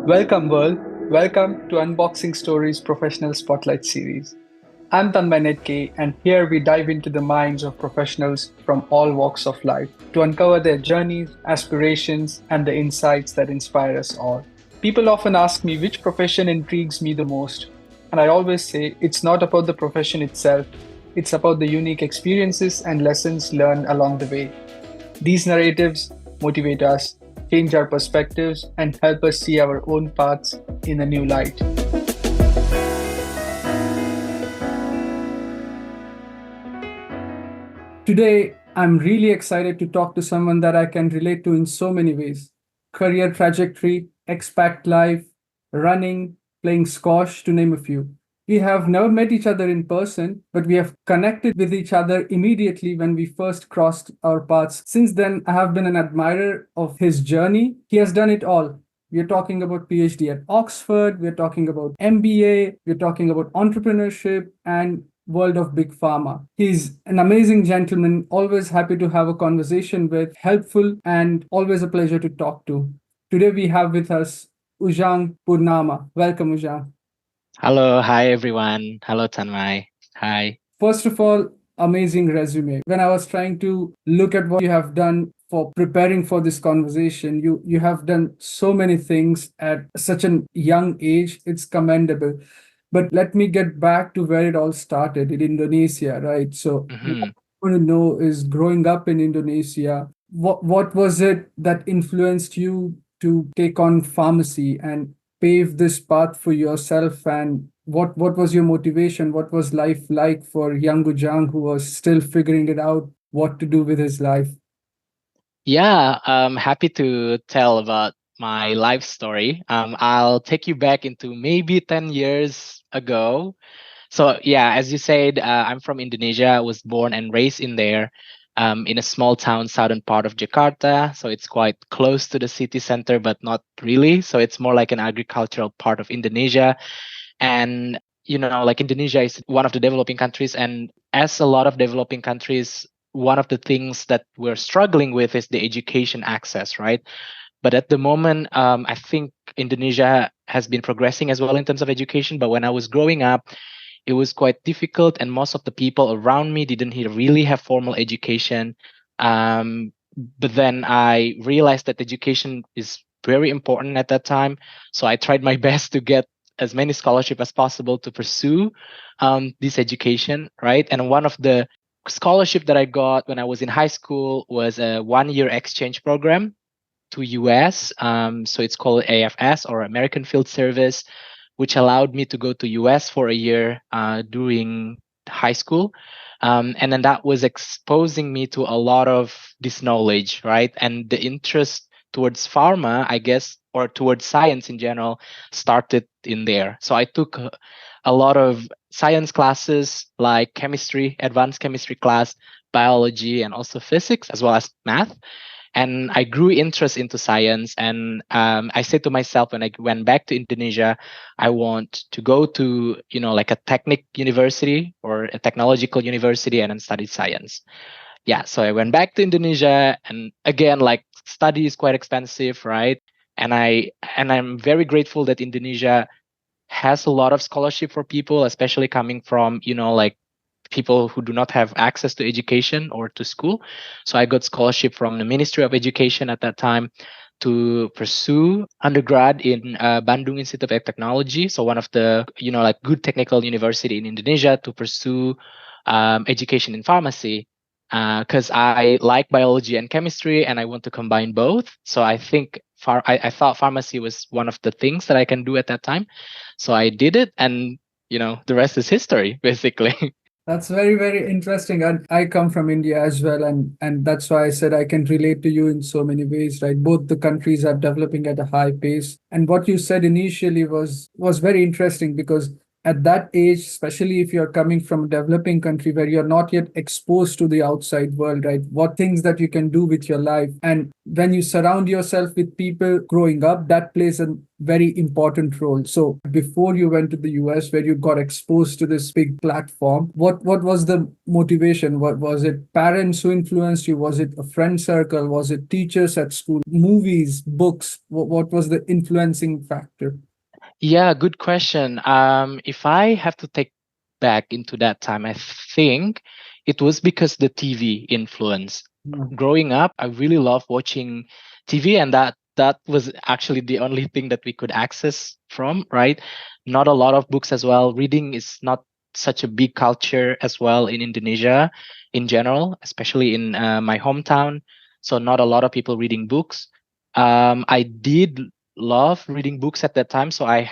Welcome, world. Welcome to Unboxing Stories Professional Spotlight Series. I'm Tanmay Netke, and here we dive into the minds of professionals from all walks of life to uncover their journeys, aspirations, and the insights that inspire us all. People often ask me which profession intrigues me the most, and I always say it's not about the profession itself, it's about the unique experiences and lessons learned along the way. These narratives motivate us, change our perspectives, and help us see our own paths in a new light. Today, I'm really excited to talk to someone that I can relate to in so many ways: career trajectory, expat life, running, playing squash, to name a few. We have never met each other in person, but we have connected with each other immediately when we first crossed our paths. Since then, I have been an admirer of his journey. He has done it all. We are talking about PhD at Oxford, we're talking about MBA, we're talking about entrepreneurship and world of big pharma. He's an amazing gentleman, always happy to have a conversation with, helpful, and always a pleasure to talk to. Today we have with us Ujang Purnama. Welcome, Ujang. Hello, hi everyone. Hello, Tanmay. Hi. First of all, amazing resume. When I was trying to look at what you have done for preparing for this conversation, you have done so many things at such a young age. It's commendable. But let me get back to where it all started in Indonesia, right? So what hmm I want to know is, growing up in Indonesia, what was it that influenced you to take on pharmacy and pave this path for yourself? And what was your motivation? What was life like for young Ujang, who was still figuring it out what to do with his life? Yeah, I'm happy to tell about my life story. I'll take you back into maybe 10 years ago. So, yeah, as you said, I'm from Indonesia. I was born and raised in there, in a small town, southern part of Jakarta. So, it's quite close to the city center, but not really. So, it's more like an agricultural part of Indonesia. And like Indonesia is one of the developing countries, and as a lot of developing countries, one of the things that we're struggling with is the education access, right? But at the moment, I think Indonesia has been progressing as well in terms of education. But when I was growing up, it was quite difficult, and most of the people around me didn't really have formal education. But then I realized that education is very important at that time, so I tried my best to get as many scholarship as possible to pursue this education, right? And one of the scholarship that I got when I was in high school was a 1 year exchange program to US. So it's called AFS, or American Field Service, which allowed me to go to US for a year during high school. And then that was exposing me to a lot of this knowledge, right? And the interest towards pharma, I guess, or towards science in general, started in there. So I took a lot of science classes like chemistry, advanced chemistry class, biology, and also physics, as well as math. And I grew interest into science. And I said to myself, when I went back to Indonesia, I want to go to like a technic university or a technological university and then study science. Yeah, so I went back to Indonesia, and again, like, study is quite expensive, right? And I'm very grateful that Indonesia has a lot of scholarship for people, especially coming from like people who do not have access to education or to school. So I got scholarship from the Ministry of Education at that time to pursue undergrad in Bandung Institute of Technology. So one of the like good technical university in Indonesia, to pursue education in pharmacy, because I like biology and chemistry and I want to combine both. So I think I thought pharmacy was one of the things that I can do at that time. So I did it, and the rest is history, basically. That's very, very interesting. And I come from India as well. And that's why I said I can relate to you in so many ways, right? Both the countries are developing at a high pace. And what you said initially was very interesting, because at that age, especially if you're coming from a developing country where you're not yet exposed to the outside world, right? What things that you can do with your life. And when you surround yourself with people growing up, that plays a very important role. So before you went to the US, where you got exposed to this big platform, what was the motivation? What was it? Parents who influenced you? Was it a friend circle? Was it teachers at school? Movies, books? What was the influencing factor? Yeah, good question. If I have to take back into that time, I think it was because the TV influence. Mm. Growing up, I really loved watching TV, and that was actually the only thing that we could access from, right? Not a lot of books as well. Reading is not such a big culture as well in Indonesia in general, especially in my hometown. So not a lot of people reading books. I did love reading books at that time, so I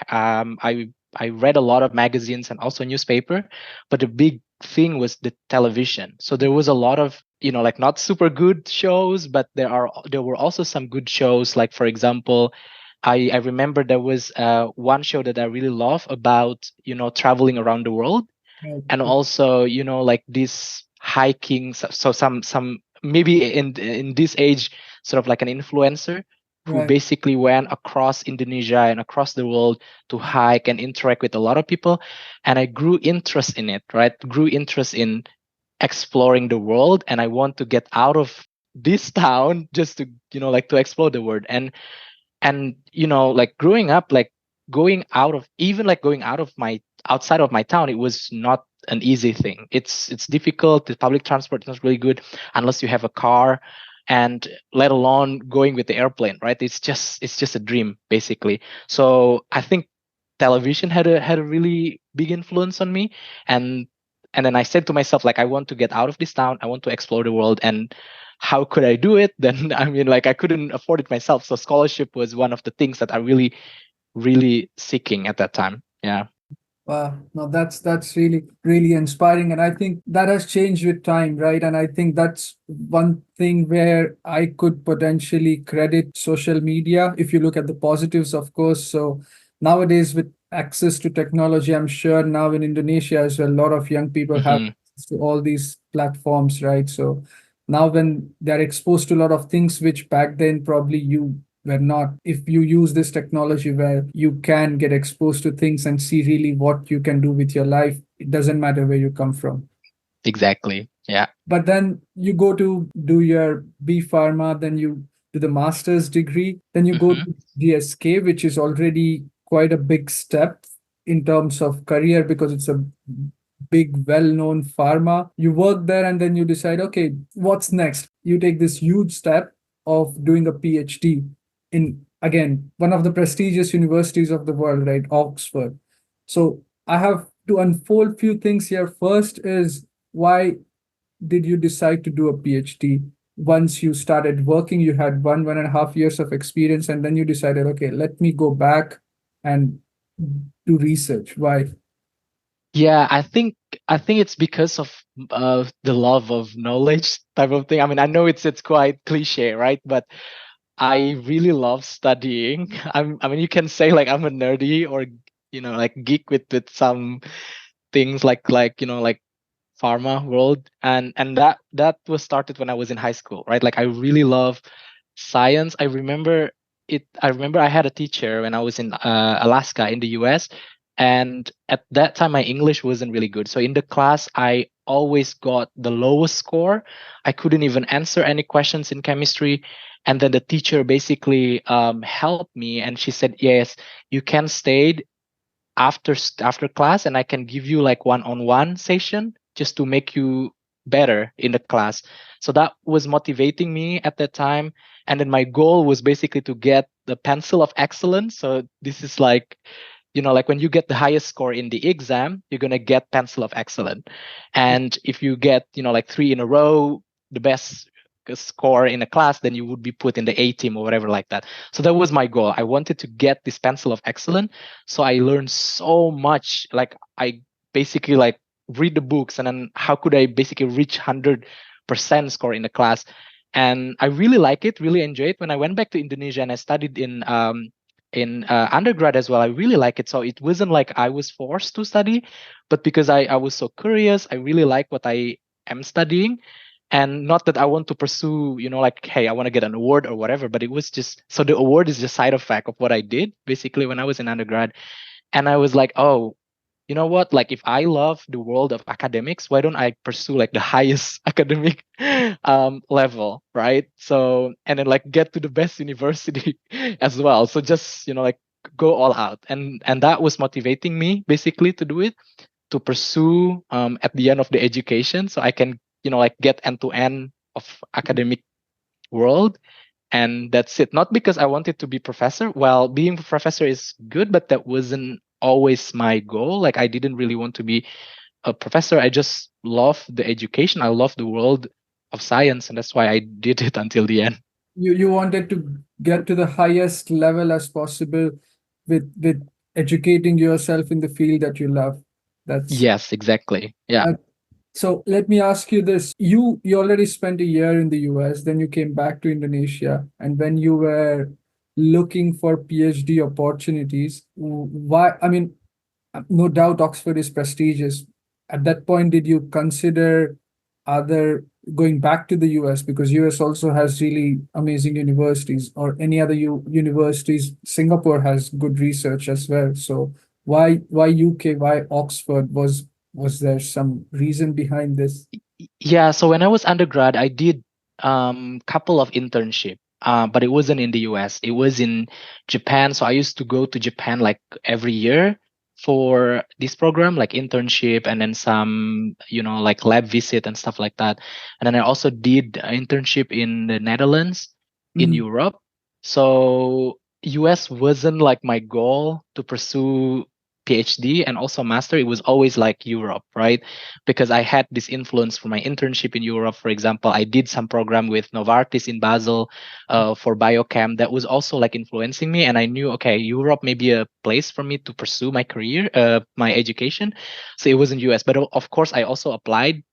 read a lot of magazines and also newspaper. But the big thing was the television. So there was a lot of, like, not super good shows, but there were also some good shows. Like, for example, I remember there was one show that I really love about, traveling around the world, and Right, also, like this hiking. So some maybe in this age, sort of like an influencer who right, basically went across Indonesia and across the world to hike and interact with a lot of people. And I grew interest in it, right? Grew interest in exploring the world, and I want to get out of this town just to, like, to explore the world. And like growing up, like going out of my outside of my town, it was not an easy thing. It's difficult. The public transport is not really good unless you have a car, and let alone going with the airplane, right? It's just a dream, basically. So I think television had a really big influence on me. And and then I said to myself, like, I want to get out of this town, I want to explore the world. And how could I do it? Then, I mean, like, I couldn't afford it myself, so scholarship was one of the things that I really seeking at that time. Yeah. wow. No, that's really, really inspiring. And I think that has changed with time, right? And I think that's one thing where I could potentially credit social media, if you look at the positives, of course. So nowadays, with access to technology, I'm sure now in Indonesia as well, a lot of young people have Hmm. access to all these platforms, right? So now when they're exposed to a lot of things which back then probably you where not, if you use this technology where you can get exposed to things and see really what you can do with your life, it doesn't matter where you come from. Exactly. Yeah. But then you go to do your B Pharma, then you do the master's degree, then you go Hmm. to GSK, which is already quite a big step in terms of career because it's a big, well-known pharma. You work there and then you decide, okay, what's next? You take this huge step of doing a PhD in, again, one of the prestigious universities of the world, right? Oxford. So I have to unfold few things here. First is, why did you decide to do a PhD? Once you started working, you had 1.5 years of experience, and then you decided, okay, let me go back and do research. Why? Yeah, I think it's because of the love of knowledge type of thing. I mean, I know it's quite cliche, right? But I really love studying. I mean, you can say, like, I'm a nerdy, or, like, geek with some things, like pharma world. And that was started when I was in high school, right? Like, I really love science. I remember I had a teacher when I was in Alaska in the US. And at that time my English wasn't really good, so in the class I always got the lowest score. I couldn't even answer any questions in chemistry. And then the teacher basically helped me, and she said, yes, you can stay after class, and I can give you like one-on-one session just to make you better in the class. So that was motivating me at that time. And then my goal was basically to get the pencil of excellence. So this is like, like when you get the highest score in the exam, you're going to get pencil of excellence. And if you get, like 3 in a row, the best score in a class, then you would be put in the A team or whatever, like that. So that was my goal. I wanted to get this pencil of excellence. So I learned so much. Like, I basically, like, read the books, and then how could I basically reach 100% score in the class. And I really like it, really enjoy it. When I went back to Indonesia and I studied in in undergrad as well, I really like it. So it wasn't like I was forced to study, but because I was so curious, I really like what I am studying. And not that I want to pursue, like, hey, I want to get an award or whatever, but it was just, so the award is just side effect of what I did basically when I was in undergrad. And I was like, oh, you know what, like if I love the world of academics, why don't I pursue like the highest academic level, right? So, and then like get to the best university as well. So just, like go all out. And that was motivating me basically to do it, to pursue at the end of the education, so I can, like get end to end of academic world. And that's it. Not because I wanted to be professor. Well, being a professor is good, but that wasn't always my goal. Like I didn't really want to be a professor. I just love the education. I love the world of science, and that's why I did it until the end. You wanted to get to the highest level as possible with educating yourself in the field that you love. That's Yes, exactly. Yeah. uh, so let me ask you this. You already spent a year in the US, then you came back to Indonesia, and when you were looking for PhD opportunities, why, I mean, no doubt Oxford is prestigious. At that point, did you consider other going back to the US, because US also has really amazing universities, or any other universities? Singapore has good research as well. So why UK? Why Oxford? Was there some reason behind this? Yeah, so when I was undergrad, I did couple of internship, but it wasn't in the US. It was in Japan. So I used to go to Japan like every year for this program, like internship, and then some, like lab visit and stuff like that. And then I also did an internship in the Netherlands, in Mhm. Europe. So US wasn't like my goal to pursue PhD and also master. It was always like Europe, right? Because I had this influence from my internship in Europe. For example, I did some program with Novartis in Basel for biochem that was also like influencing me. And I knew, okay, Europe may be a place for me to pursue my career, my education. So it was in US. But of course, I also applied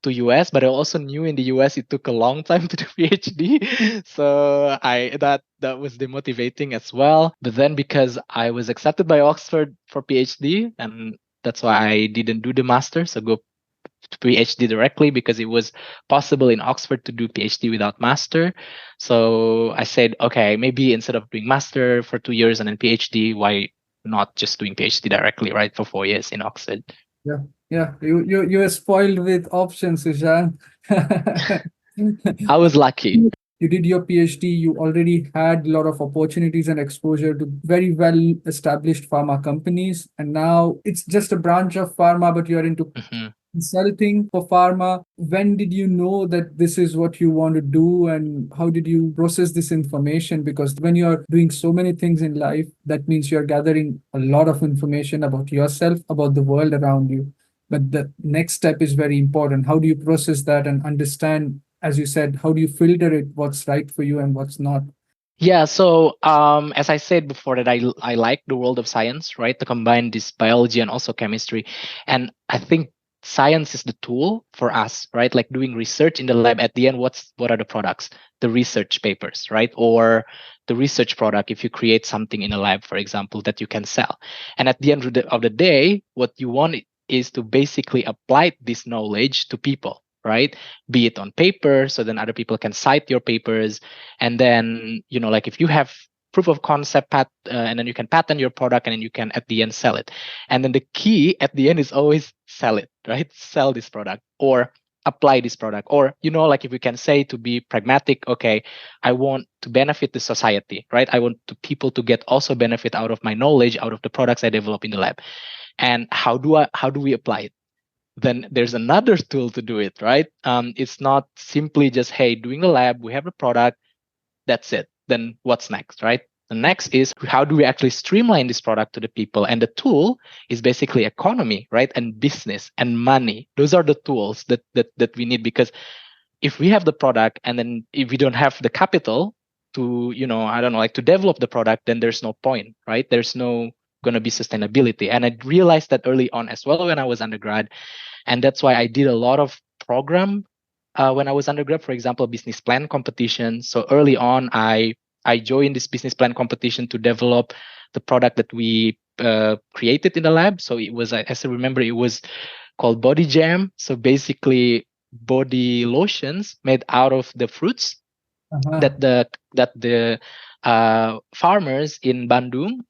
to US, but I also knew in the US it took a long time to do PhD. So that was demotivating as well. But then because I was accepted by Oxford for PhD, and that's why I didn't do the master, so go to PhD directly, because it was possible in Oxford to do PhD without master. So I said, okay, maybe instead of doing master for 2 years and then PhD, why not just doing PhD directly, right, for 4 years in Oxford? Yeah, yeah. You were spoiled with options, Ishan. I was lucky. You did your PhD, you already had a lot of opportunities and exposure to very well established pharma companies. And now it's just a branch of pharma, but you're into Mhm. consulting for pharma. When did you know that this is what you want to do, and how did you process this information? Because when you're doing so many things in life, that means you're gathering a lot of information about yourself, about the world around you. But the next step is very important. How do you process that and understand, as you said, how do you filter it, what's right for you and what's not? Yeah, so as I said before, that I like the world of science, right? To combine this biology and also chemistry, and I think science is the tool for us, right? Like doing research in the lab. At the end, what are the products? The research papers, right? Or the research product. If you create something in a lab, for example, that you can sell, and at the end of the day, what you want is to basically apply this knowledge to people, right? Be it on paper, so then other people can cite your papers, and then like if you have proof of concept and then you can patent your product, and then you can at the end sell it. And then the key at the end is always sell it, right? Sell this product, or apply this product, or like if we can say, to be pragmatic, okay, I want to benefit the society, right? I want people to get also benefit out of my knowledge, out of the products I develop in the lab. And how do we apply it? Then there's another tool to do it, right? It's not simply just, hey, doing the lab, we have a product, that's it. Then what's next, right? The next is, how do we actually streamline this product to the people? And the tool is basically economy, right? And business and money. Those are the tools that we need, because if we have the product and then if we don't have the capital to, I don't know, like to develop the product, then there's no point, right? There's no going to be sustainability. And I realized that early on as well when I was undergrad. And that's why I did a lot of program when I was undergrad, for example, business plan competition. So early on, I I joined this business plan competition to develop the product that we created in the lab. So it was, as I remember, it was called Body Jam. So basically, body lotions made out of the fruits Uh-huh. that the farmers in Bandung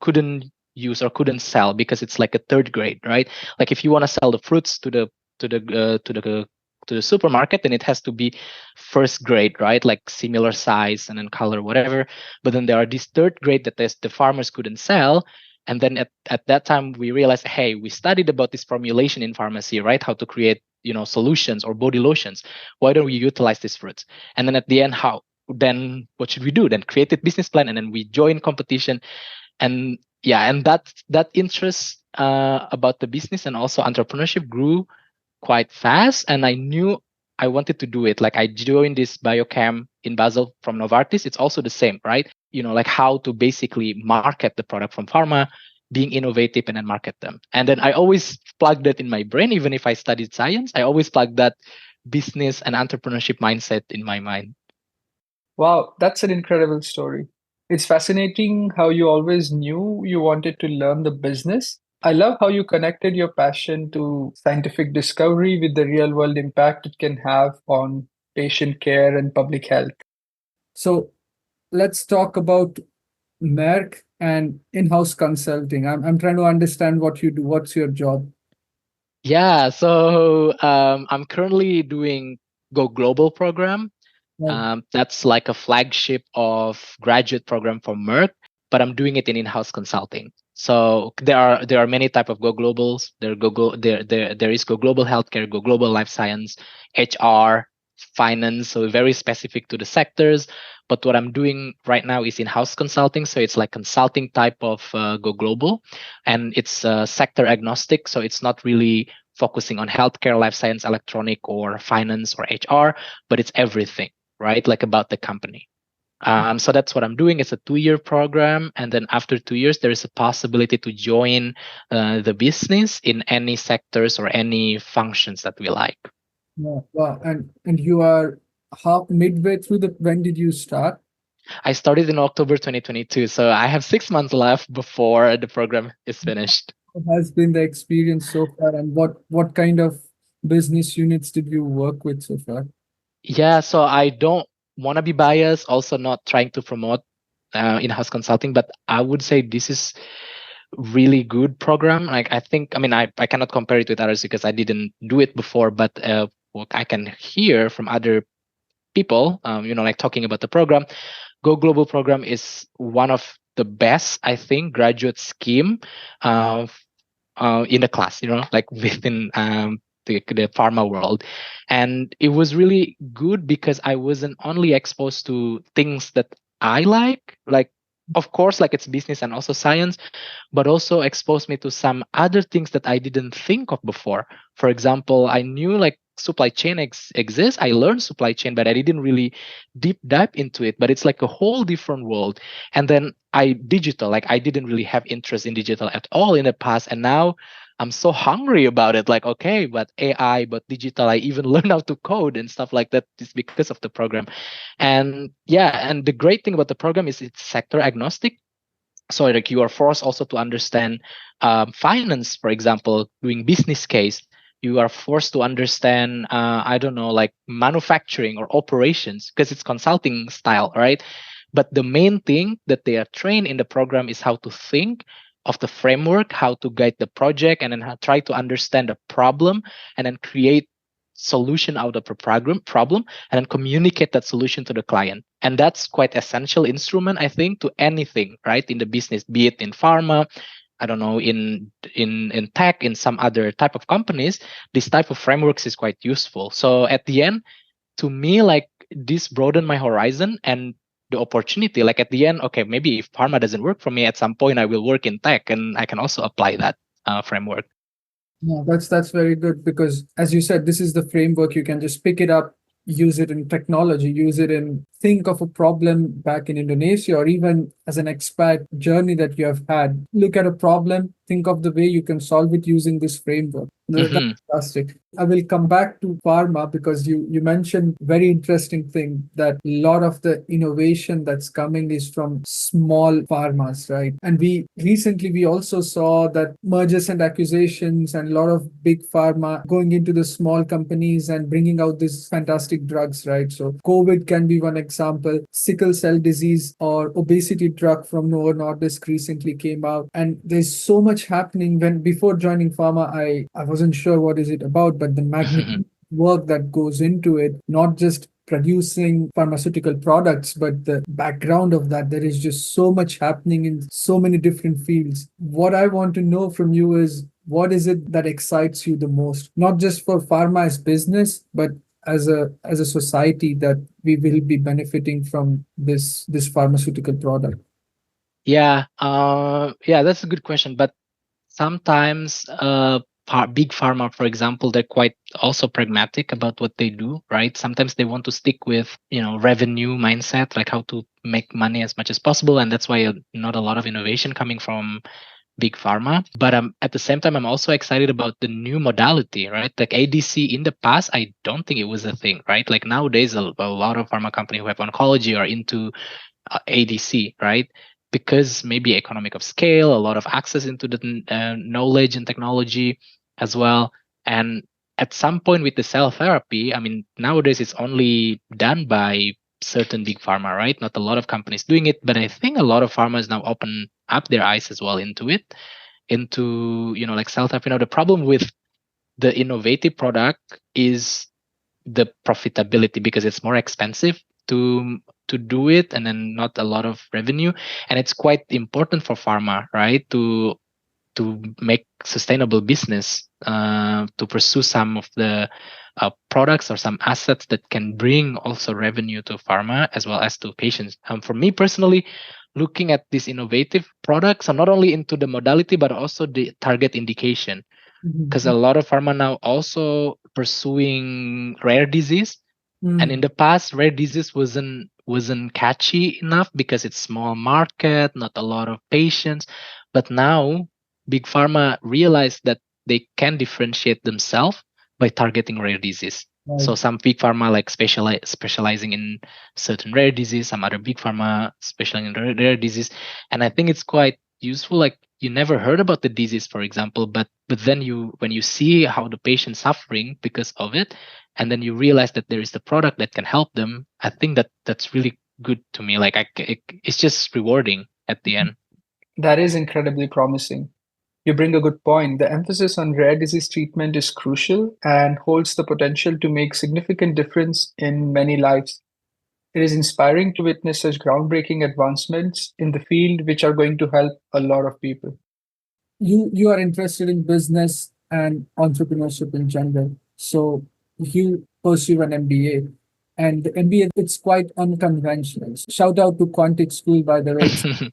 couldn't use or couldn't sell because it's like a third grade, right? Like if you want to sell the fruits to the to the supermarket, then it has to be first grade, right? Like similar size and then color, whatever. But then there are these third grade that the farmers couldn't sell. And then at that time we realized, hey, we studied about this formulation in pharmacy, right? How to create, solutions or body lotions. Why don't we utilize these fruits? And then at the end, how then what should we do? Then created business plan, and then we join competition. And yeah, and that interest about the business and also entrepreneurship grew quite fast, and I knew I wanted to do it. Like I joined this biochem in Basel from Novartis. It's also the same, right? Like how to basically market the product from pharma, being innovative and then market them. And then I always plug that in my brain, even if I studied science, I always plug that business and entrepreneurship mindset in my mind. Wow, that's an incredible story. It's fascinating how you always knew you wanted to learn the business. I love how you connected your passion to scientific discovery with the real world impact it can have on patient care and public health. So let's talk about Merck and in-house consulting. I'm trying to understand what you do. What's your job? Yeah, so I'm currently doing Go Global program. Right. That's like a flagship of graduate program for Merck, but I'm doing it in in-house consulting. So there are many type of Go Globals. There is Go Global Healthcare, Go Global Life Science, HR, finance. So very specific to the sectors. But what I'm doing right now is in-house consulting. So it's like consulting type of Go Global, and it's sector agnostic. So it's not really focusing on healthcare, life science, electronic, or finance or HR, but it's everything, right? Like about the company. So that's what I'm doing. It's a 2-year program, and then after 2 years, there is a possibility to join the business in any sectors or any functions that we like. Yeah. Wow. And you are how midway through the when did you start? I started in October 2022, so I have 6 months left before the program is finished. What has been the experience so far, and what kind of business units did you work with so far? Yeah, so I don't want to be biased, also not trying to promote in-house consulting, but I would say this is really good program. Like I think, I mean, I cannot compare it with others because I didn't do it before, but what I can hear from other people, like talking about the program, Go Global program is one of the best, I think, graduate scheme uh, in the class, like within the pharma world. And it was really good because I wasn't only exposed to things that I like, of course, like it's business and also science, but also exposed me to some other things that I didn't think of before. For example, I knew like supply chain exists. I learned supply chain, but I didn't really deep dive into it. But it's like a whole different world. And then like I didn't really have interest in digital at all in the past. And now I'm so hungry about it. Like, okay, but AI, but digital, I even learned how to code and stuff like that is because of the program. And yeah, and the great thing about the program is it's sector agnostic. So like you are forced also to understand finance, for example, doing business case. You are forced to understand, I don't know, like manufacturing or operations because it's consulting style, right? But the main thing that they are trained in the program is how to think of the framework, how to guide the project, and then try to understand the problem, and then create solution out of a problem, and then communicate that solution to the client. And that's quite essential instrument, I think, to anything, right, in the business, be it in pharma, I don't know, in tech, in some other type of companies. This type of frameworks is quite useful. So at the end, to me, like this broadened my horizon and the opportunity. Like at the end, okay, maybe if pharma doesn't work for me, at some point I will work in tech, and I can also apply that framework. Yeah, that's very good because as you said, this is the framework. You can just pick it up, use it in technology, use it in think of a problem back in Indonesia, or even as an expat journey that you have had, look at a problem, think of the way you can solve it using this framework. That's Hmm. fantastic. I will come back to pharma because you mentioned very interesting thing that a lot of the innovation that's coming is from small pharmas, right? And we also saw that mergers and accusations and a lot of big pharma going into the small companies and bringing out these fantastic drugs, right? So COVID can be one example. Sickle cell disease or obesity drug from Novo Nordisk recently came out, and there's so much happening. When before joining pharma, I wasn't sure what is it about, but the magnificent work that goes into it, not just producing pharmaceutical products, but the background of that, there is just so much happening in so many different fields. What I want to know from you is what is it that excites you the most, not just for pharma as business, but as a society that we will be benefiting from this pharmaceutical product. Yeah, that's a good question. But sometimes, big pharma, for example, they're quite also pragmatic about what they do, right? Sometimes they want to stick with, revenue mindset, like how to make money as much as possible, and that's why not a lot of innovation coming from big pharma. But at the same time, I'm also excited about the new modality, right? Like ADC in the past, I don't think it was a thing, right? Like nowadays, a lot of pharma companies who have oncology are into ADC, right? Because maybe economic of scale, a lot of access into the knowledge and technology as well. And at some point with the cell therapy, I mean, nowadays it's only done by certain big pharma, right? Not a lot of companies doing it, but I think a lot of pharma is now open up their eyes as well into it, into, like cell therapy. The problem with the innovative product is the profitability, because it's more expensive to do it, and then not a lot of revenue. And it's quite important for pharma, right, to make sustainable business, to pursue some of the products or some assets that can bring also revenue to pharma as well as to patients. For me personally, looking at these innovative products, I'm not only into the modality but also the target indication, because a Mhm. lot of pharma now also pursuing rare disease. And in Mm. the past, rare disease wasn't catchy enough because it's small market, not a lot of patients. But now big pharma realized that they can differentiate themselves by targeting rare disease. Right. So some big pharma like specializing in certain rare disease, some other big pharma specializing in rare disease. And I think it's quite useful. Like you never heard about the disease, for example, but then when you see how the patient's suffering because of it, and then you realize that there is the product that can help them, I think that's really good to me. Like it's just rewarding at the end. That is incredibly promising. You bring a good point. The emphasis on rare disease treatment is crucial and holds the potential to make significant difference in many lives. It is inspiring to witness such groundbreaking advancements in the field which are going to help a lot of people. You are interested in business and entrepreneurship in general. So you pursue an MBA, and the MBA, it's quite unconventional. Shout out to Quantic School, by the way.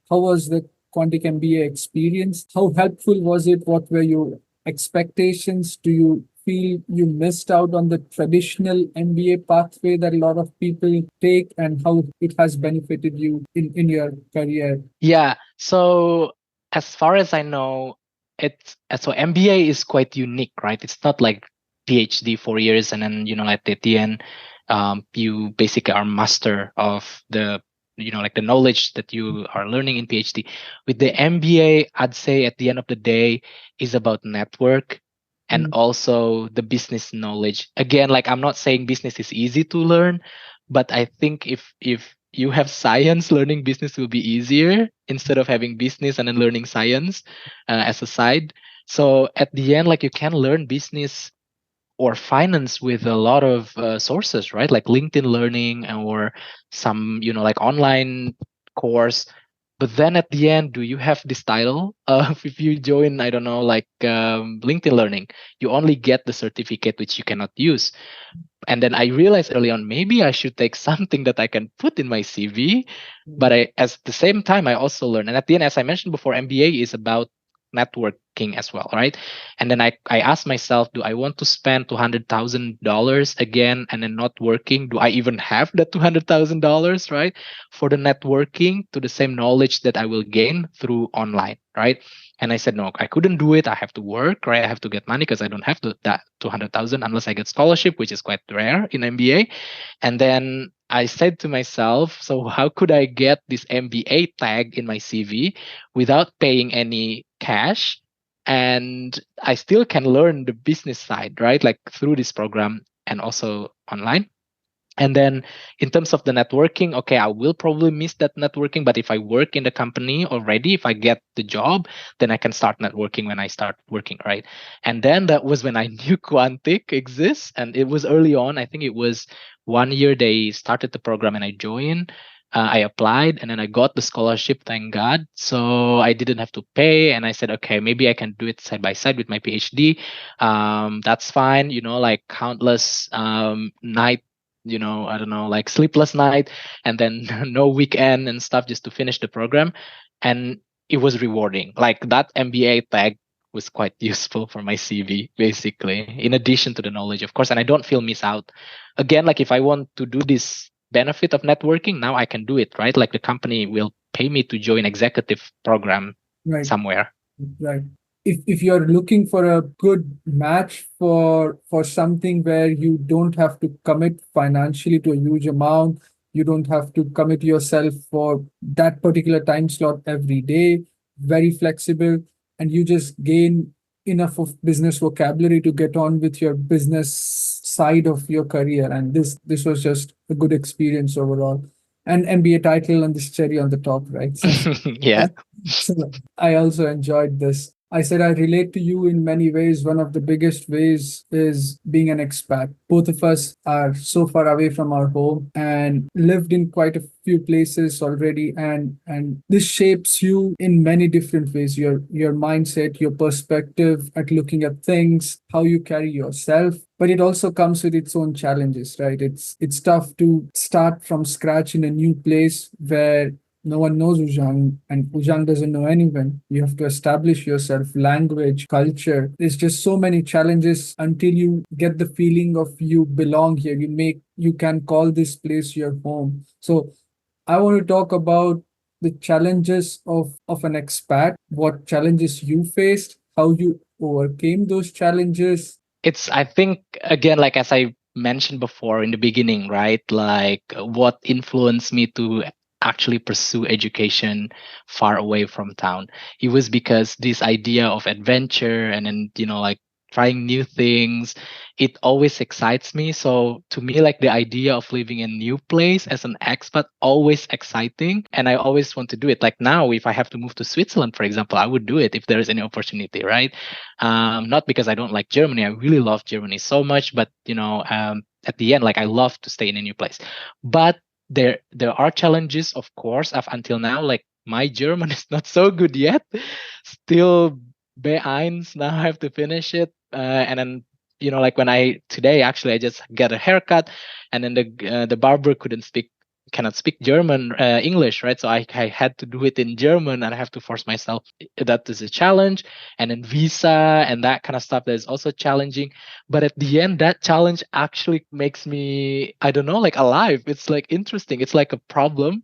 How was the Quantic MBA experience? How helpful was it? What were your expectations? Do you feel you missed out on the traditional MBA pathway that a lot of people take, and how it has benefited you in your career? Yeah. So as far as I know, so MBA is quite unique, right? It's not like PhD 4 years and then at the end, you basically are master of the like the knowledge that you are learning in PhD. With the MBA, I'd say at the end of the day is about network and Mm. also the business knowledge. Again, like I'm not saying business is easy to learn, but I think if you have science, learning business will be easier instead of having business and then learning science as a side. So at the end, like you can learn business or finance with a lot of sources, right? Like LinkedIn Learning or some, like online course. But then at the end, do you have this title? If you join, I don't know, like LinkedIn Learning, you only get the certificate which you cannot use. And then I realized early on, maybe I should take something that I can put in my CV. But at the same time, I also learn. And at the end, as I mentioned before, MBA is about networking as well, right? And then I asked myself, do I want to spend $200,000 again and then not working? Do I even have that $200,000, right? For the networking to the same knowledge that I will gain through online, right? And I said, no, I couldn't do it. I have to work, right? I have to get money because I don't have that 200,000 unless I get scholarship, which is quite rare in MBA. And then I said to myself, so how could I get this MBA tag in my CV without paying any cash? And I still can learn the business side, right? Like through this program and also online. And then in terms of the networking, okay, I will probably miss that networking. But if I work in the company already, if I get the job, then I can start networking when I start working, right? And then that was when I knew Quantic exists. And it was early on. I think it was 1 year they started the program and I joined. I applied and then I got the scholarship, thank God. So I didn't have to pay. And I said, okay, maybe I can do it side by side with my PhD. That's fine. Like countless night, I don't know, like sleepless night and then no weekend and stuff just to finish the program. And it was rewarding. Like that MBA tag was quite useful for my CV, basically, in addition to the knowledge, of course. And I don't feel miss out. Again, like if I want to do this benefit of networking, now I can do it, right? Like the company will pay me to join executive program Right. somewhere. Right. If you're looking for a good match for something where you don't have to commit financially to a huge amount, you don't have to commit yourself for that particular time slot every day, very flexible, and you just gain enough of business vocabulary to get on with your business side of your career. And this was just a good experience overall. And MBA title and this cherry on the top, right? So Yeah. so I also enjoyed this. I said I relate to you in many ways. One of the biggest ways is being an expat. Both of us are so far away from our home and lived in quite a few places already, and this shapes you in many different ways. Your mindset, your perspective at looking at things, how you carry yourself. But it also comes with its own challenges, right? It's tough to start from scratch in a new place where no one knows Ujang, and Ujang doesn't know anyone. You have to establish yourself, language, culture. There's just so many challenges until you get the feeling of you belong here. You can call this place your home. So I want to talk about the challenges of an expat, what challenges you faced, how you overcame those challenges. It's, I think, again, like as I mentioned before in the beginning, right? Like what influenced me to actually pursue education far away from town. It was because this idea of adventure and then, like trying new things, it always excites me. So to me, like the idea of living in a new place as an expat, always exciting. And I always want to do it. Like now, if I have to move to Switzerland, for example, I would do it if there is any opportunity, right? Not because I don't like Germany. I really love Germany so much, but at the end, like I love to stay in a new place. But there are challenges, of course. Up until now, like my German is not so good yet. Still B1. Now I have to finish it, and then like when I today actually I just got a haircut, and then the barber cannot speak German, English, right? So I had to do it in German, and I have to force myself. That is a challenge, and then visa and that kind of stuff that is also challenging. But at the end, that challenge actually makes me, I don't know, like alive. It's like interesting. It's like a problem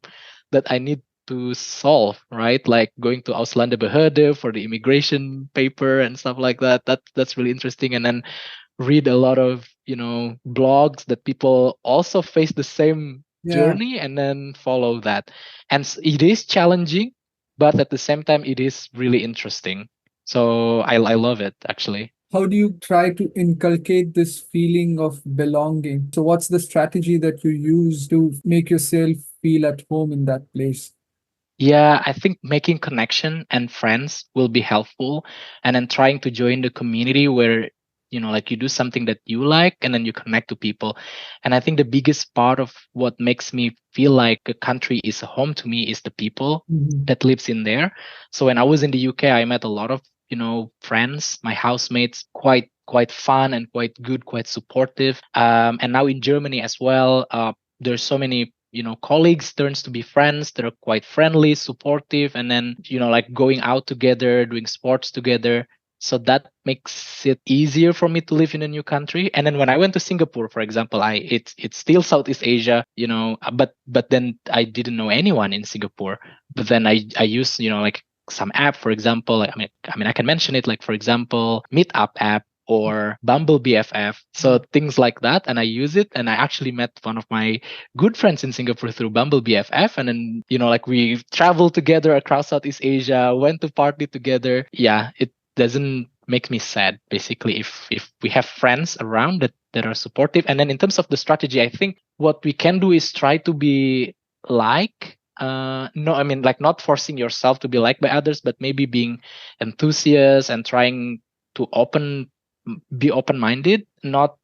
that I need to solve, right? Like going to Ausländerbehörde for the immigration paper and stuff like that. That's really interesting. And then read a lot of blogs that people also face the same Yeah. journey and then follow that. And it is challenging, but at the same time it is really interesting. So I love it, actually. How do you try to inculcate this feeling of belonging? So, what's the strategy that you use to make yourself feel at home in that place? Yeah, I think making connection and friends will be helpful. And then trying to join the community where, like you do something that you like and then you connect to people. And I think the biggest part of what makes me feel like a country is a home to me is the people Mhm. that lives in there. So when I was in the UK, I met a lot of, friends, my housemates, quite fun and quite good, quite supportive. And now in Germany as well, there's so many colleagues turns to be friends. They're quite friendly, supportive, and then like going out together, doing sports together. So that makes it easier for me to live in a new country. And then when I went to Singapore, for example, it's still Southeast Asia, but then I didn't know anyone in Singapore. But then I used like some app, for example. I can mention it, like for example, Meetup app or Bumble BFF. So things like that. And I use it. And I actually met one of my good friends in Singapore through Bumble BFF. And then, like we traveled together across Southeast Asia, went to party together. Yeah, it doesn't make me sad, basically, if we have friends around that are supportive. And then in terms of the strategy, I think what we can do is try to be like no, I mean, like not forcing yourself to be liked by others, but maybe being enthusiast and trying to be open-minded, not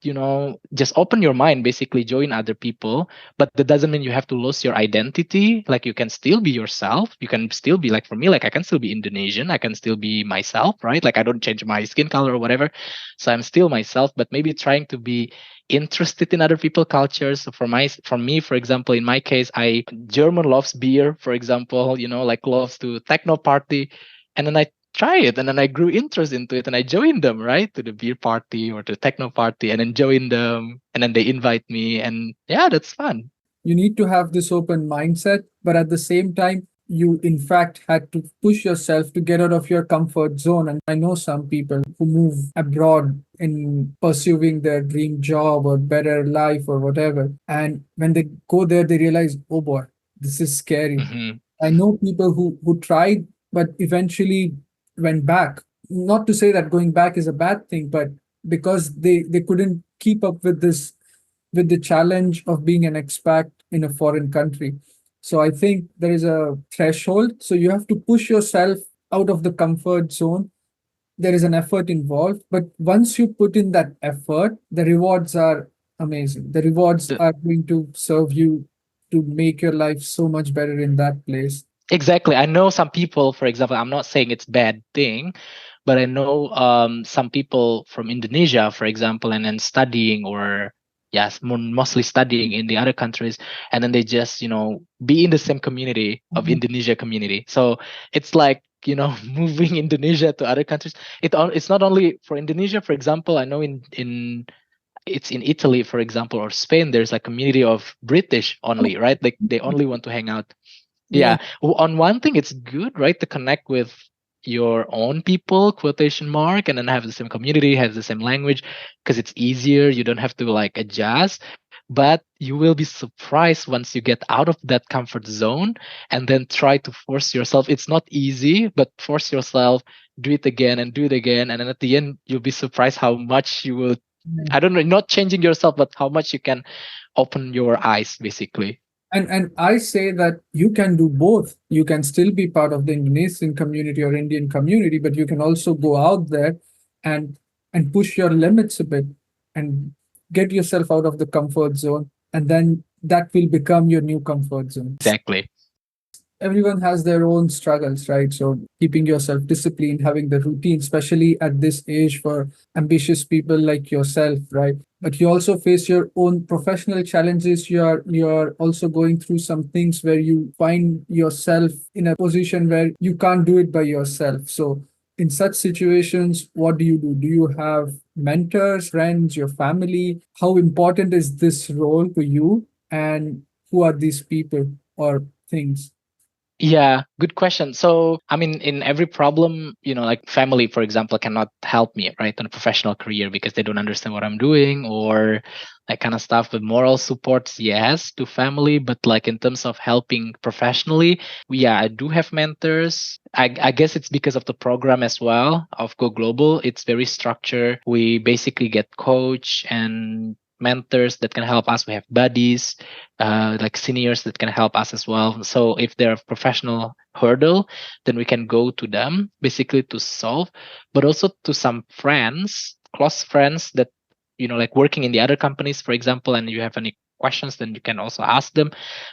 just open your mind, basically join other people. But that doesn't mean you have to lose your identity. Like you can still be yourself. You can still be, like, for me, like I can still be Indonesian, I can still be myself, right? Like I don't change my skin color or whatever, so I'm still myself, but maybe trying to be interested in other people cultures. So for me, for example, in my case, I German loves beer, for example, like loves to techno party. And then I try it, and then I grew interest into it, and I joined them, right, to the beer party or the techno party, and then join them, and then they invite me, and yeah, that's fun. You need to have this open mindset, but at the same time, you in fact had to push yourself to get out of your comfort zone. And I know some people who move abroad in pursuing their dream job or better life or whatever. And when they go there, they realize, oh boy, this is scary. Hmm. I know people who tried but eventually went back. Not to say that going back is a bad thing, but because they couldn't keep up with the challenge of being an expat in a foreign country. So I think there is a threshold. So you have to push yourself out of the comfort zone. There is an effort involved, but once you put in that effort, the rewards are amazing. The rewards The- are going to serve you to make your life so much better in that place. exactly. I know some people, for example, I'm not saying it's bad thing, but I know some people from Indonesia, for example, and then studying, or yes, mostly studying in the other countries, and then they just be in the same community of Mhm. Indonesia community. So it's like moving Indonesia to other countries. It's not only for Indonesia. For example, I know in it's in Italy, for example, or Spain. There's a community of British only, right? Like they only want to hang out. Yeah. Yeah. On one thing, it's good, right, to connect with your own people, quotation mark, and then have the same community, have the same language, because it's easier. You don't have to like adjust. But you will be surprised once you get out of that comfort zone and then try to force yourself. It's not easy, but force yourself, do it again and do it again. And then at the end, you'll be surprised how much you will, Yeah. I don't know, not changing yourself, but how much you can open your eyes, basically. And I say that you can do both. You can still be part of the Indonesian community or Indian community, but you can also go out there and push your limits a bit and get yourself out of the comfort zone, and then that will become your new comfort zone. Exactly. Everyone has their own struggles, right? So keeping yourself disciplined, having the routine, especially at this age for ambitious people like yourself, right? But you also face your own professional challenges. You're also going through some things where you find yourself in a position where you can't do it by yourself. So in such situations, what do you do? Do you have mentors, friends, your family? How important is this role to you? And who are these people or things? Yeah, good question. So, I mean, in every problem, like family, for example, cannot help me, right, on a professional career because they don't understand what I'm doing or that kind of stuff. But moral supports, yes, to family. But like in terms of helping professionally, yeah, I do have mentors. I guess it's because of the program as well of Go Global. It's very structured. We basically get coach and mentors that can help us. We have buddies, like seniors that can help us as well. So if they're a professional hurdle, then we can go to them basically to solve, but also to some friends, close friends that, like working in the other companies, for example, and you have any questions, then you can also ask them.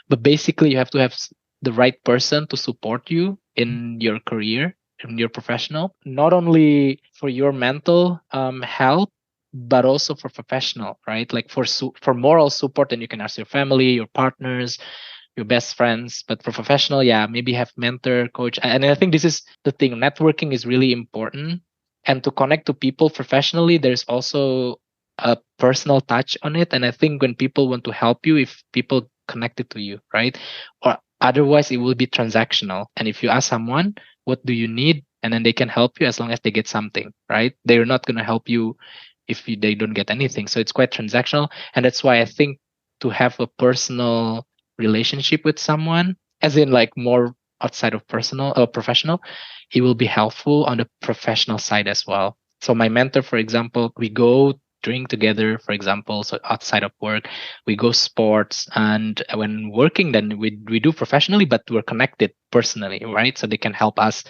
But basically, you have to have the right person to support you in your career, in your professional, not only for your mental health, but also for professional, right? Like for moral support, then you can ask your family, your partners, your best friends. But for professional, yeah, maybe have mentor, coach. And I think this is the thing. Networking is really important. And to connect to people professionally, there's also a personal touch on it. And I think when people want to help you, if people connected to you, right? Or otherwise it will be transactional. And if you ask someone, what do you need? And then they can help you as long as they get something, right? They're not going to help you if they don't get anything. So it's quite transactional. And that's why I think to have a personal relationship with someone, as in like more outside of personal or professional, it will be helpful on the professional side as well. So my mentor, for example, we go drink together, for example, so outside of work, we go sports, and when working, then we do professionally, but we're connected personally, right? So they can help us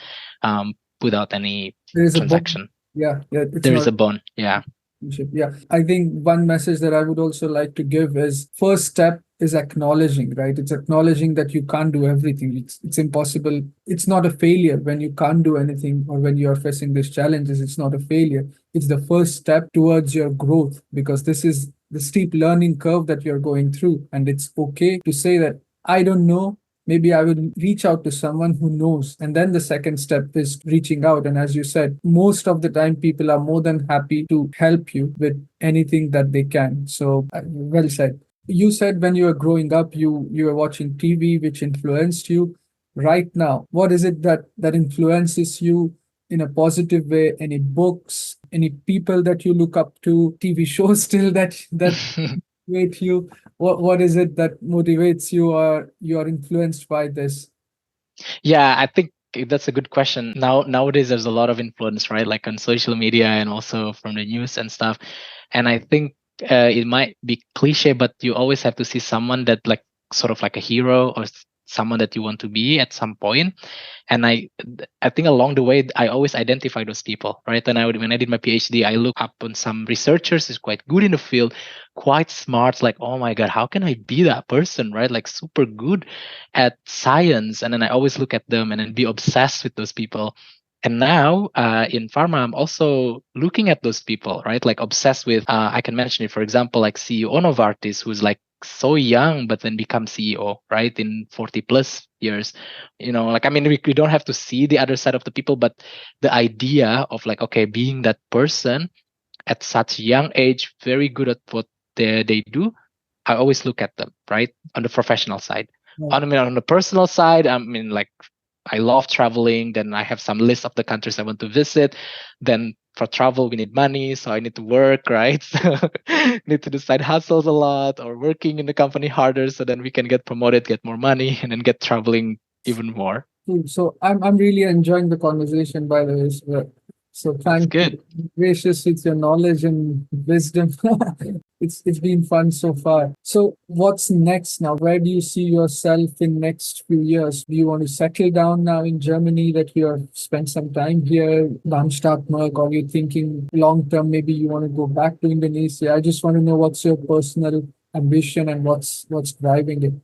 without any There is a bond. transaction. Yeah, it's There not is a bond. Yeah. relationship. Yeah, I think one message that I would also like to give is first step is acknowledging, right? It's acknowledging that you can't do everything. It's impossible. It's not a failure when you can't do anything or when you are facing these challenges. It's not a failure. It's the first step towards your growth, because this is the steep learning curve that you're going through. And it's okay to say that I don't know. Maybe I will reach out to someone who knows. And then the second step is reaching out. And as you said, most of the time, people are more than happy to help you with anything that they can. So, well said. You said when you were growing up, you were watching TV, which influenced you. Right now, what is it that influences you in a positive way? Any books, any people that you look up to, TV shows still that motivate you? What is it that motivates you, or you are influenced by this? Yeah, I think that's a good question. Nowadays there's a lot of influence, right? Like on social media and also from the news and stuff. And I think it might be cliche, but you always have to see someone that like sort of like a hero or someone that you want to be at some point. And I think along the way I always identify those people, right? And when I did my PhD, I looked up on some researchers who's quite good in the field, quite smart, like, oh my god, how can I be that person, right? Like super good at science. And then I always look at them and then be obsessed with those people. And now in pharma, I'm also looking at those people, right? Like obsessed with, I can mention it, for example, like CEO Novartis, who's like so young, but then become CEO, right? In 40 plus years. Like, I mean, we don't have to see the other side of the people, but the idea of like, okay, being that person at such a young age, very good at what they do, I always look at them, right? On the professional side. Yeah. On the personal side, I mean, like, I love traveling. Then I have some list of the countries I want to visit. Then for travel, we need money, so I need to work, right? So need to do side hustles a lot, or working in the company harder, so then we can get promoted, get more money, and then get traveling even more. Cool. So I'm really enjoying the conversation, by the way. So That's thank you. good. Gracious with your knowledge and wisdom. It's been fun so far. So what's next now? Where do you see yourself in next few years? Do you want to settle down now in Germany, that you have spent some time here, Darmstadt, Merck, or you thinking long term, maybe you want to go back to Indonesia? I just want to know what's your personal ambition and what's driving it.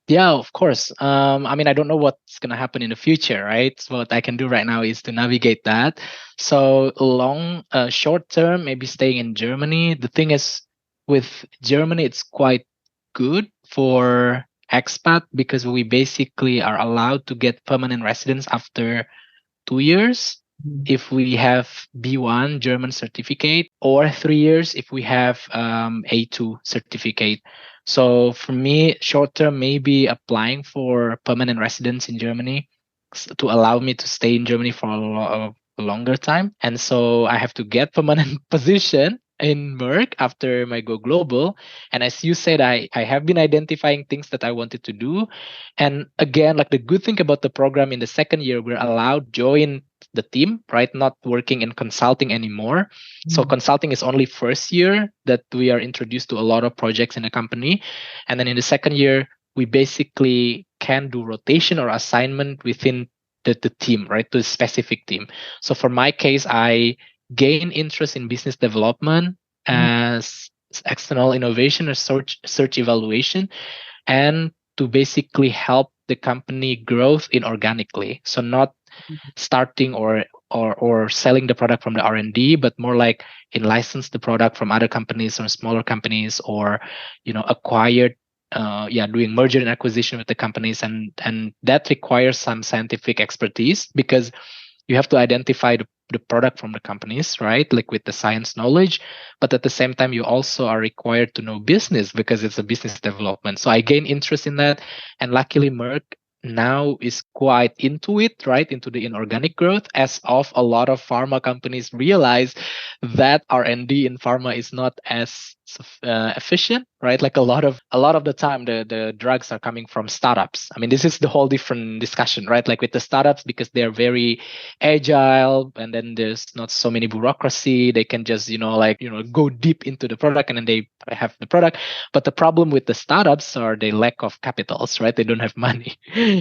Yeah, of course. I mean, I don't know what's gonna happen in the future, right? So what I can do right now is to navigate that. So short term, maybe staying in Germany. The thing is, with Germany, it's quite good for expat because we basically are allowed to get permanent residence after 2 years if we have B1 German certificate, or 3 years if we have A2 certificate. So for me, short term, maybe applying for permanent residence in Germany to allow me to stay in Germany for a longer time. And so I have to get permanent position in Merck after my Go Global. And as you said, I have been identifying things that I wanted to do. And again, like the good thing about the program, in the second year, we're allowed join the team, right? Not working in consulting anymore. So consulting is only first year that we are introduced to a lot of projects in the company. And then in the second year, we basically can do rotation or assignment within the team, right? To a specific team. So for my case, I gain interest in business development as external innovation or search evaluation, and to basically help the company growth inorganically. So not starting or or selling the product from the R&D, but more like in license the product from other companies or smaller companies, or acquired, doing merger and acquisition with the companies, and that requires some scientific expertise, because you have to identify the product from the companies, right? Like with the science knowledge, but at the same time, you also are required to know business, because it's a business development. So I gain interest in that, and luckily Merck now is quite into it, right? Into the inorganic growth, as of a lot of pharma companies realize that R&D in pharma is not as efficient, right? Like a lot of the time, the drugs are coming from startups. I mean, this is the whole different discussion, right? Like with the startups, because they're very agile, and then there's not so many bureaucracy, they can just go deep into the product, and then they have the product. But the problem with the startups are they lack of capitals, right? They don't have money.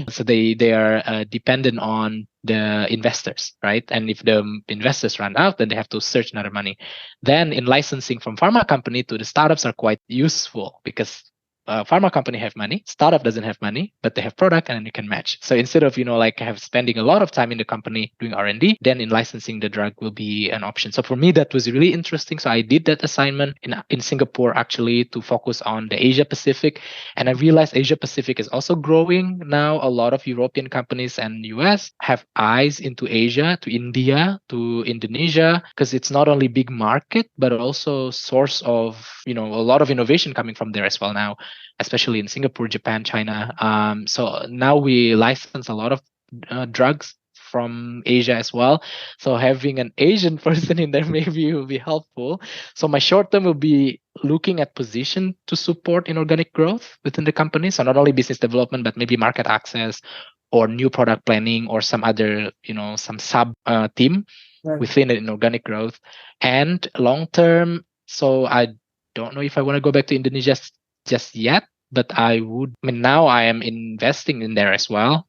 So they are dependent on the investors, right? And if the investors run out, then they have to search another money. Then in licensing from pharma company to the startups are quite useful, because pharma company have money, startup doesn't have money, but they have product, and then you can match. So instead of have spending a lot of time in the company doing R&D, then in licensing the drug will be an option. So for me, that was really interesting. So I did that assignment in Singapore, actually, to focus on the Asia Pacific, and I realized Asia Pacific is also growing now. A lot of European companies and US have eyes into Asia, to India, to Indonesia, because it's not only big market, but also source of a lot of innovation coming from there as well now, especially in Singapore, Japan, China. So now we license a lot of drugs from Asia as well. So having an Asian person in there maybe will be helpful. So my short term will be looking at position to support inorganic growth within the company. So not only business development, but maybe market access or new product planning, or some other, some sub team Right. within an inorganic growth. And long term, so I don't know if I want to go back to Indonesia just yet, but I would. I mean, now I am investing in there as well.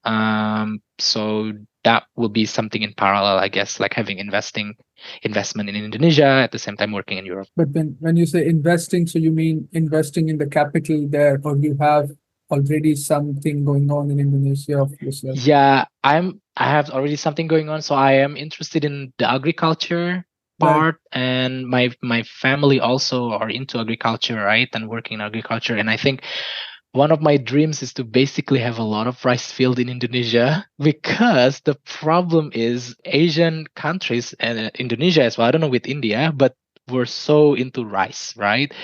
So that will be something in parallel, I guess, like having investment in Indonesia at the same time working in Europe. But when you say investing, so you mean investing in the capital there, or you have already something going on in Indonesia of yourself? Yeah, I have already something going on. So I am interested in the agriculture Right. part, and my family also are into agriculture, right? And working in agriculture. And I think one of my dreams is to basically have a lot of rice field in Indonesia, because the problem is Asian countries and Indonesia as well. I don't know with India, but we're so into rice, right?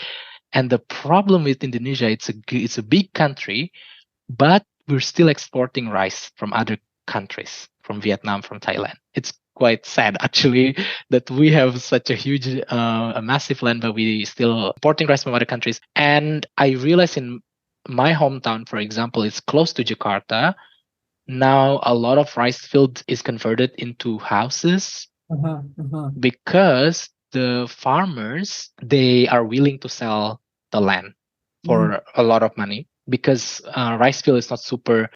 And the problem with Indonesia, it's a big country, but we're still exporting rice from other countries, from Vietnam, from Thailand. It's quite sad, actually, that we have such a huge, a massive land, but we still importing rice from other countries. And I realize in my hometown, for example, it's close to Jakarta. Now a lot of rice field is converted into houses, because the farmers, they are willing to sell the land for a lot of money, because rice field is not super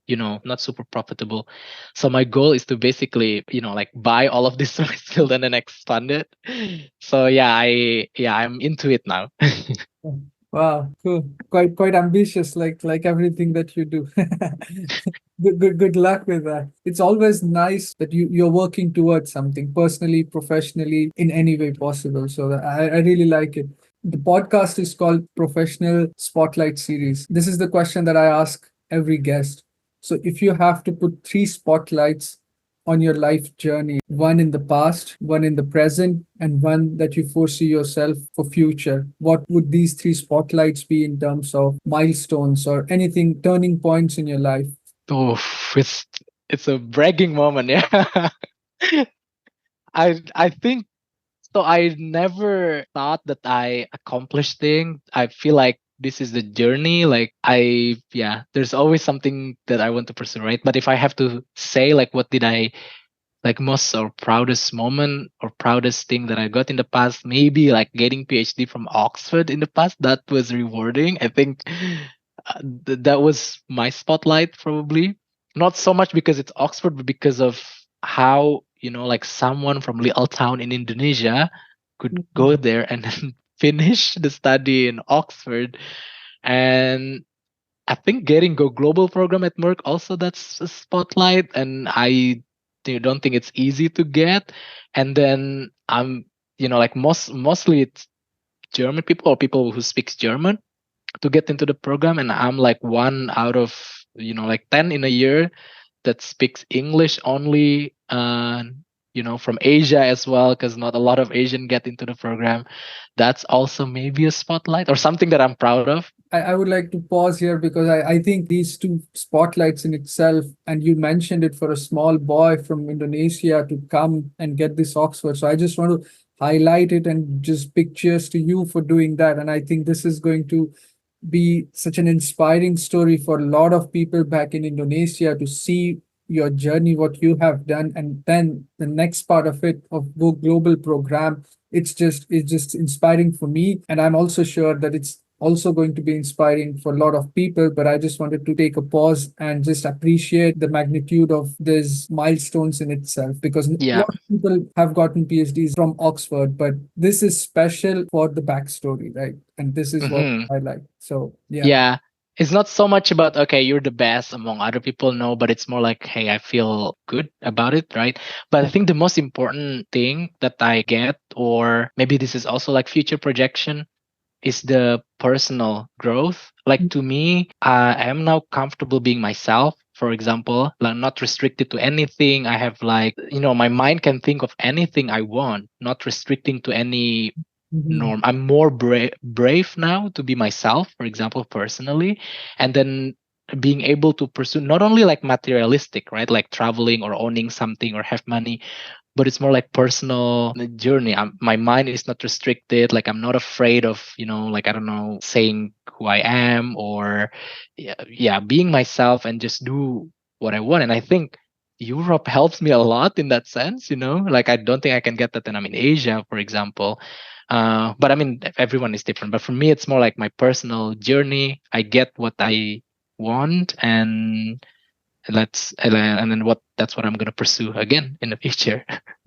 profitable. So my goal is to basically like buy all of this rice field and then expand it. So I'm into it now. Wow, cool. Quite ambitious, like everything that you do. Good luck with that. It's always nice that you're working towards something personally, professionally, in any way possible. So I really like it. The podcast is called Professional Spotlight Series. This is the question that I ask every guest. So if you have to put three spotlights on your life journey, one in the past, one in the present, and one that you foresee yourself for future, what would these three spotlights be in terms of milestones or anything, turning points in your life? Oh, it's a bragging moment, yeah. I think so. I never thought that I accomplished thing. I feel like this is the journey. Like there's always something that I want to pursue, right? But if I have to say, like, what did I like most, or proudest moment or proudest thing that I got in the past, maybe like getting PhD from Oxford in the past. That was rewarding. I think that was my spotlight, probably. Not so much because it's Oxford, but because of how like someone from little town in Indonesia could go there and then finish the study in Oxford. And I think getting Go Global program at Merck also, that's a spotlight. And I don't think it's easy to get. And then I'm, like mostly it's German people or people who speaks German to get into the program, and I'm like one out of like 10 in a year that speaks English only. From Asia as well, because not a lot of Asian get into the program. That's also maybe a spotlight or something that I'm proud of. I would like to pause here because I think these two spotlights in itself, and you mentioned it, for a small boy from Indonesia to come and get this Oxford. So I just want to highlight it and just big cheers to you for doing that. And I think this is going to be such an inspiring story for a lot of people back in Indonesia to see your journey, what you have done, and then the next part of it of Go Global program. It's just inspiring for me, and I'm also sure that it's also going to be inspiring for a lot of people. But I just wanted to take a pause and just appreciate the magnitude of these milestones in itself, because a Yeah. lot of people have gotten PhDs from Oxford, but this is special for the backstory, right? And this is what Mhm. I like. So yeah. Yeah. It's not so much about, okay, you're the best among other people, no, but it's more like, hey, I feel good about it, right? But I think the most important thing that I get, or maybe this is also like future projection, is the personal growth. Like to me, I am now comfortable being myself. For example, like not restricted to anything. I have like, my mind can think of anything I want, not restricting to any Mhm. norm. I'm more brave now to be myself, for example, personally, and then being able to pursue not only like materialistic, right, like traveling or owning something or have money, but it's more like personal journey. My mind is not restricted. Like I'm not afraid of, like I don't know, saying who I am, or yeah, being myself and just do what I want. And I think Europe helps me a lot in that sense. Like I don't think I can get that when I'm in Asia, for example. But I mean, everyone is different. But for me, it's more like my personal journey. I get what I want, and then that's what I'm gonna pursue again in the future.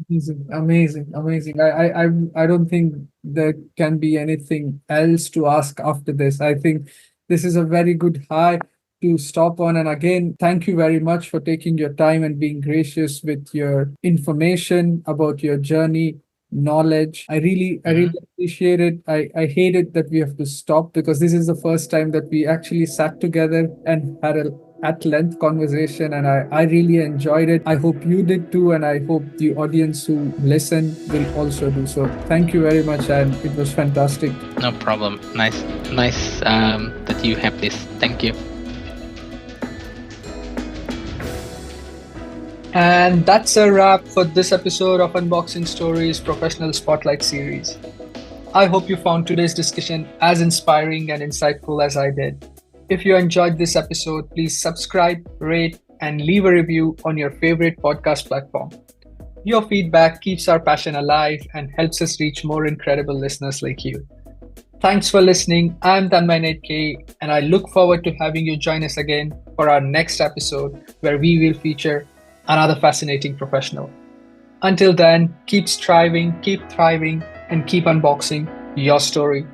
Amazing, amazing, amazing. I don't think there can be anything else to ask after this. I think this is a very good high to stop on. And again, thank you very much for taking your time and being gracious with your information about your journey, knowledge. I really appreciate it. I hate it that we have to stop, because this is the first time that we actually sat together and had a at length conversation, and I really enjoyed it. I hope you did too, and I hope the audience who listen will also do so. Thank you very much, and it was fantastic. No problem. Nice that you have this. Thank you. And that's a wrap for this episode of Unboxing Stories Professional Spotlight Series. I hope you found today's discussion as inspiring and insightful as I did. If you enjoyed this episode, please subscribe, rate, and leave a review on your favorite podcast platform. Your feedback keeps our passion alive and helps us reach more incredible listeners like you. Thanks for listening. I'm Tanmay Netke, and I look forward to having you join us again for our next episode, where we will feature another fascinating professional. Until then, keep striving, keep thriving, and keep unboxing your story.